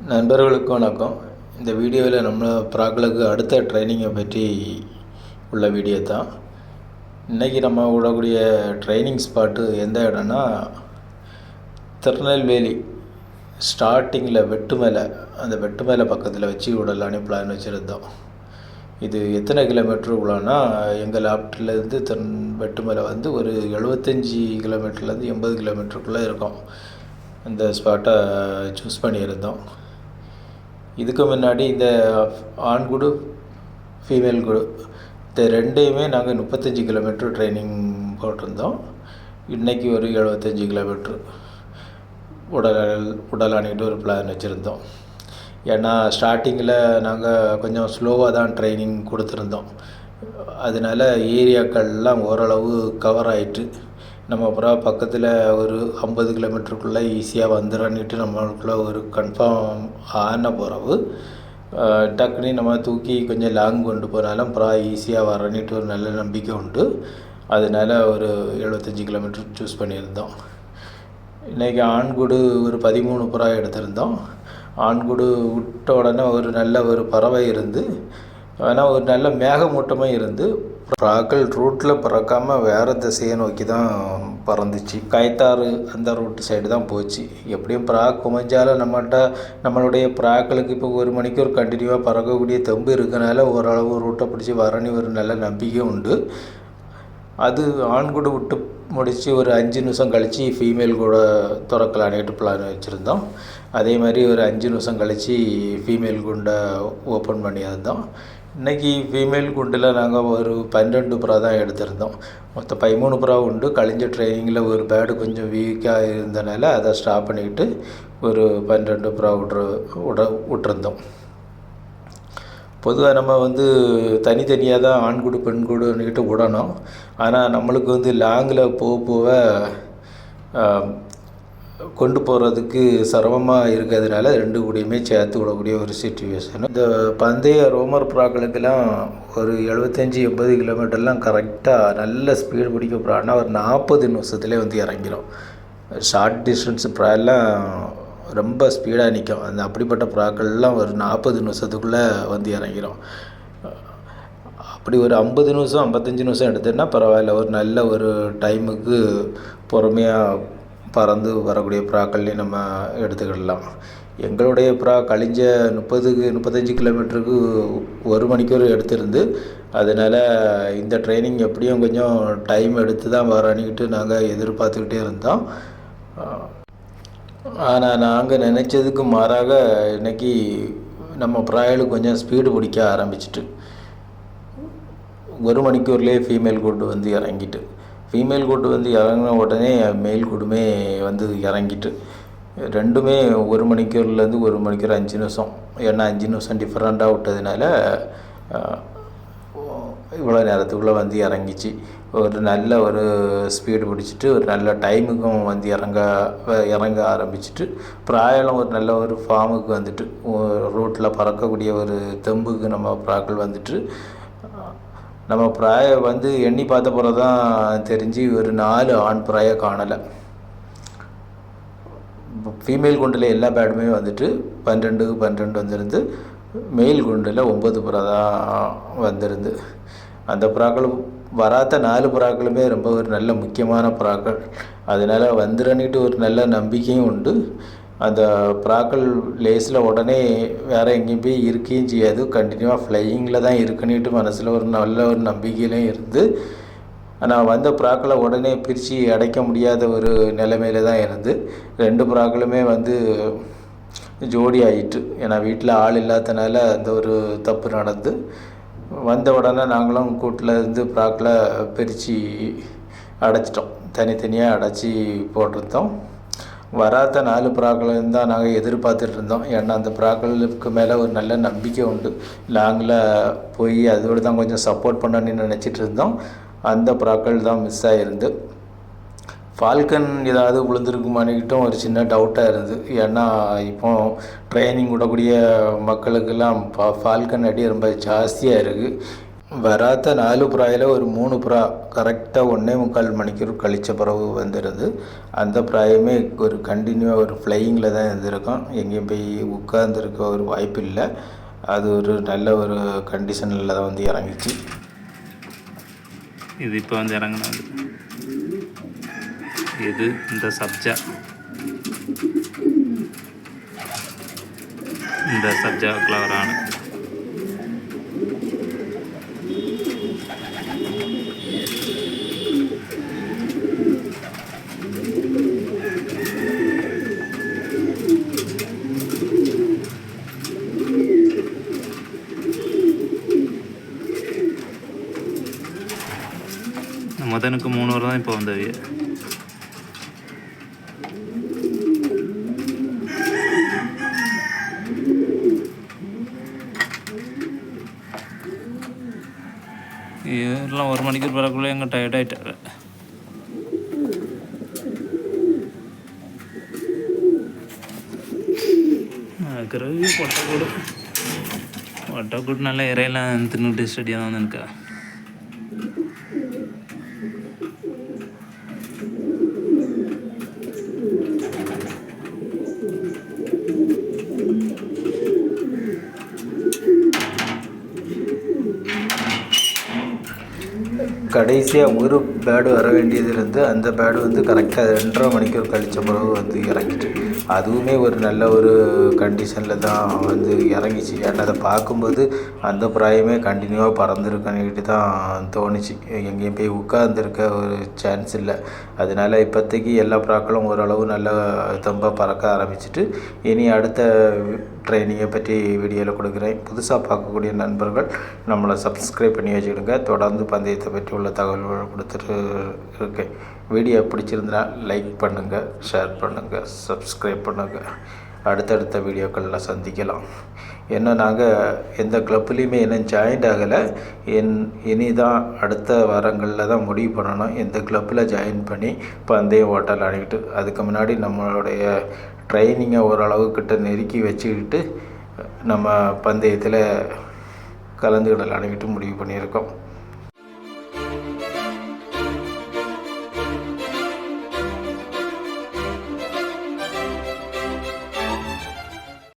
நண்பர்களுக்கு வணக்கம். இந்த வீடியோவில் நம்ம ப்ராக்களுக்கு அடுத்த ட்ரைனிங்கை பற்றி உள்ள வீடியோ தான். இன்றைக்கி நம்ம விடக்கூடிய ட்ரைனிங் ஸ்பாட்டு எந்த இடம்னா, திருநெல்வேலி ஸ்டார்டிங்கில் வெட்டுமலை, அந்த வெட்டுமலை பக்கத்தில் வச்சு விடலான்னு பிளான் வச்சுருந்தோம். இது எத்தனை கிலோமீட்டர் உள்ளனா, எங்கள் லாப்ட்லேருந்து வெட்டுமலை வந்து ஒரு 75 கிலோமீட்டர்லேருந்து 80 கிலோமீட்டருக்குள்ளே இருக்கும். அந்த ஸ்பாட்டை சூஸ் பண்ணியிருந்தோம். இதுக்கு முன்னாடி இந்த ஆண்குடு ஃபீமேல் குடு இந்த ரெண்டையுமே நாங்கள் 35 கிலோமீட்டர் ட்ரைனிங் போட்டிருந்தோம். இன்றைக்கி ஒரு 75 கிலோமீட்ரு உடலானிட்டு ஒரு பிளான் வச்சுருந்தோம். ஏன்னா ஸ்டார்டிங்கில் நாங்கள் கொஞ்சம் ஸ்லோவாக தான் ட்ரைனிங் கொடுத்துருந்தோம். அதனால் ஏரியாக்கள்லாம் ஓரளவு கவர் ஆகிட்டு நம்ம அப்புறம் பக்கத்தில் ஒரு 50 கிலோமீட்டருக்குள்ளே ஈஸியாக வந்துடுறன்னுட்டு நம்மளுக்குள்ளே ஒரு கன்ஃபார்ம் ஆன பிறகு டக்குனு நம்ம தூக்கி கொஞ்சம் லாங் கொண்டு போனாலும் அப்புறம் ஈஸியாக வரன்னுட்டு ஒரு நல்ல நம்பிக்கை உண்டு. அதனால் ஒரு 75 கிலோமீட்டர் சூஸ் பண்ணியிருந்தோம். இன்றைக்கி ஆண்குடு ஒரு 13 புறா எடுத்திருந்தோம். ஆண்குடு விட்ட உடனே ஒரு நல்ல ஒரு பறவை இருந்து, ஆனால் ஒரு நல்ல மேகமூட்டமாக இருந்து புறாக்கள் ரூட்டில் பறக்காமல் வேறு திசையை நோக்கி தான் பறந்துச்சு. கயத்தாறு அந்த ரூட்டு சைடு தான் போச்சு. எப்படியும் புறா குமைஞ்சாலும் நம்மளுடைய புறாக்களுக்கு இப்போ ஒரு மணிக்கு ஒரு கண்டினியூவாக பறக்கக்கூடிய தெம்பு இருக்கனால ஓரளவு ரூட்டை பிடிச்சி வரணும் ஒரு நல்ல நம்பிக்கை உண்டு. அது ஆண்குடு விட்டு முடித்து ஒரு 5 நிமிஷம் கழித்து ஃபீமேல் கூட திறக்கலான்ட்டு பிளான் வச்சுருந்தோம். அதே மாதிரி ஒரு 5 நிமிஷம் கழித்து ஃபீமேல் குண்டை ஓப்பன் பண்ணியிருந்தோம். இன்றைக்கி ஃபீமேல் குண்டில் நாங்கள் ஒரு 12 புறா தான் எடுத்திருந்தோம். மொத்தம் 13 புறா உண்டு. கழிஞ்ச ட்ரைனிங்கில் ஒரு பேர்டு கொஞ்சம் வீக்காக இருந்தனால அதை ஸ்டாப் பண்ணிக்கிட்டு ஒரு 12 புறா விட்டுருந்தோம். பொதுவாக நம்ம வந்து தனித்தனியாக தான் ஆண்குடு பெண்குடுன்னுக்கிட்டு விடணும். ஆனால் நம்மளுக்கு வந்து லாங்கில் போக கொண்டு போகிறதுக்கு சிரமமாக இருக்கிறதுனால 2 கூடையுமே சேர்த்து விடக்கூடிய ஒரு சிச்சுவேஷன். இந்த பந்தய ரோமர் புறாக்களுக்கெல்லாம் ஒரு 75-80 கிலோமீட்டர்லாம் கரெக்டாக நல்ல ஸ்பீடு பிடிக்க புறான்னா ஒரு 40 நிமிஷத்துலேயே வந்து இறங்கிடும். ஷார்ட் டிஸ்டன்ஸ் புறாலாம் ரொம்ப ஸ்பீடாக நிற்கும். அந்த அப்படிப்பட்ட புறாக்கள்லாம் ஒரு 40 நிமிஷத்துக்குள்ளே வந்து இறங்கிடும். அப்படி ஒரு 50 நிமிஷம் 55 நிமிஷம் எடுத்தோன்னா பரவாயில்ல, ஒரு நல்ல ஒரு டைமுக்கு பொறுமையாக பறந்து வரக்கூடிய புறாக்கள்லையும் நம்ம எடுத்துக்கிடலாம். எங்களுடைய புறா கழிஞ்ச 30-35 கிலோமீட்டருக்கு 1 மணிக்கூர் எடுத்திருந்து, அதனால் இந்த ட்ரைனிங் எப்படியும் கொஞ்சம் டைம் எடுத்து தான் வரணிக்கிட்டு நாங்கள் எதிர்பார்த்துக்கிட்டே இருந்தோம். ஆனால் நாங்கள் நினச்சதுக்கு மாறாக இன்றைக்கி நம்ம புறாய்களுக்கு கொஞ்சம் ஸ்பீடு பிடிக்க ஆரம்பிச்சிட்டு 1 மணிக்கூர்லேயே ஃபீமேல் கூட்டு வந்து இறங்கிட்டு, ஃபீமேல் கூட்டு வந்து இறங்கின உடனே மேல் கூடுமே வந்து இறங்கிட்டு, ரெண்டுமே 1 மணிக்கூர்லேருந்து 1 மணிக்கூர் 5 நிமிஷம், ஏன்னா 5 நிமிஷம் டிஃப்ரெண்ட்டாக விட்டதுனால இவ்வளோ நேரத்துக்குள்ளே வந்து இறங்கிச்சு. ஒரு நல்ல ஒரு ஸ்பீடு பிடிச்சிட்டு ஒரு நல்ல டைமுக்கும் வந்து இறங்க ஆரம்பிச்சிட்டு, பிராயலம் ஒரு நல்ல ஒரு ஃபார்முக்கு வந்துட்டு ரூட்டில் பறக்கக்கூடிய ஒரு தெம்புக்கு நம்ம புறாக்கள் வந்துட்டு, நம்ம புறாயை வந்து எண்ணி பார்த்த பிறகு தான் தெரிஞ்சு ஒரு 4 ஆண் புறாயை காணலை. ஃபீமேல் குண்டில் எல்லா பேடுமே வந்துட்டு 12 வந்துருந்து, மேல் குண்டில் 9 புறா தான் வந்துருந்து. அந்த புறாக்கள் வராத 4 புறாக்களுமே ரொம்ப ஒரு நல்ல முக்கியமான புறாக்கள். அதனால் வந்துடன்னிட்டு ஒரு நல்ல நம்பிக்கையும் உண்டு. அந்த புறாக்கள் லேஸில் உடனே வேறு எங்கேயும் போய் இருக்கையும் செய்யாது, கண்டினியூவாக ஃப்ளையிங்கில் தான் இருக்குன்னுட்டு மனசில் ஒரு நல்ல ஒரு நம்பிக்கையிலையும் இருந்து, ஆனால் வந்த புறாக்களை உடனே பிரித்து அடைக்க முடியாத ஒரு நிலைமையில தான் இருந்து 2 புறாக்களுமே வந்து ஜோடி ஆகிட்டு. ஏன்னா வீட்டில் ஆள் இல்லாதனால அந்த ஒரு தப்பு நடந்து, வந்த உடனே நாங்களும் கூட்டில் இருந்து புறாக்களை பிரித்து அடைச்சிட்டோம். தனித்தனியாக அடைச்சி போட்டிருந்தோம். வராத 4 புறாக்களையும் தான் நாங்கள் எதிர்பார்த்துட்டு இருந்தோம். ஏன்னா அந்த புறாக்களுக்கு மேலே ஒரு நல்ல நம்பிக்கை உண்டு. லாங்கில் போய் அதோடு தான் கொஞ்சம் சப்போர்ட் பண்ணணும்னு நினச்சிட்டு இருந்தோம். அந்த புறாக்கள் தான் மிஸ் ஆகிருந்து. ஃபால்கன் ஏதாவது விழுந்திருக்குமானிக்கிட்டும் ஒரு சின்ன டவுட்டாக இருந்தது. ஏன்னா இப்போ ட்ரைனிங் விடக்கூடிய மக்களுக்கெல்லாம் ஃபால்கன் அடி ரொம்ப ஜாஸ்தியாக இருக்குது. வராத 4 புறாயில் ஒரு 3 புறா கரெக்டாக 1.25 மணிக்கூர் கழித்த பிறகு வந்துடுது. அந்த புறாயுமே ஒரு கண்டினியூவாக ஒரு ஃப்ளையிங்கில் தான் இருந்திருக்கும். எங்கேயும் போய் உட்கார்ந்துருக்க ஒரு வாய்ப்பு இல்லை. அது ஒரு நல்ல ஒரு கண்டிஷனில் தான் வந்து இறங்கிச்சு. இது இப்போ வந்து இறங்கினது இது இந்த சப்ஜா ஃப்ளவரான முதனுக்கு 3 வரை தான் இப்போ வந்தது. இதெல்லாம் 1 மணிக்கு வரக்குள்ளே எங்கள் டயர்டாயிட்டாரு. பிறகு ஒட்டக்கூடு நல்ல இறையெல்லாம் தின்னுட்டு ஸ்டடியாக தான் இருக்கா. கடைசியாக ஒரு பேடு வர வேண்டியது இருந்து அந்த பேடு வந்து கரெக்டாக 2.5 மணிக்கூர் கழித்த பிறகு வந்து இறங்கிட்டு, அதுவுமே ஒரு நல்ல ஒரு கண்டிஷனில் தான் வந்து இறங்கிச்சு. ஏன்னா அதை பார்க்கும்போது அந்த பிராயமே கண்டினியூவாக பறந்துருக்கன்னுக்கிட்டு தான் தோணுச்சு. எங்கேயும் போய் உட்கார்ந்துருக்க ஒரு சான்ஸ் இல்லை. அதனால் இப்போதைக்கு எல்லா புறாக்களும் ஓரளவு நல்ல தெம்பாக பறக்க ஆரம்பிச்சிட்டு, இனி அடுத்த ட்ரைனிங்கை பற்றி வீடியோவில் கொடுக்குறேன். புதுசாக பார்க்கக்கூடிய நண்பர்கள் நம்மளை சப்ஸ்கிரைப் பண்ணி வச்சுக்கிடுங்க. தொடர்ந்து பந்தயத்தை பற்றி உள்ள தகவல்கள் கொடுத்துட்டு இருக்கேன். வீடியோ பிடிச்சிருந்தா லைக் பண்ணுங்கள், ஷேர் பண்ணுங்கள், சப்ஸ்கிரைப் பண்ணுங்கள். அடுத்தடுத்த வீடியோக்களில் சந்திக்கலாம். ஏன்னா நாங்கள் எந்த கிளப்புலேயுமே இன்னும் ஜாயிண்ட் ஆகலை. இனி தான் அடுத்த வாரங்களில் தான் முடிவு பண்ணணும் எந்த கிளப்பில் ஜாயின் பண்ணி பந்தயம் ஓட்டல் ஆடிக்கிட்டு. அதுக்கு முன்னாடி நம்மளுடைய ட்ரைனிங்கை ஓரளவுக்கிட்ட நெருக்கி வச்சுக்கிட்டு நம்ம பந்தயத்தில் கலந்துக்கிடலான்னுக்கிட்டு முடிவு பண்ணியிருக்கோம்.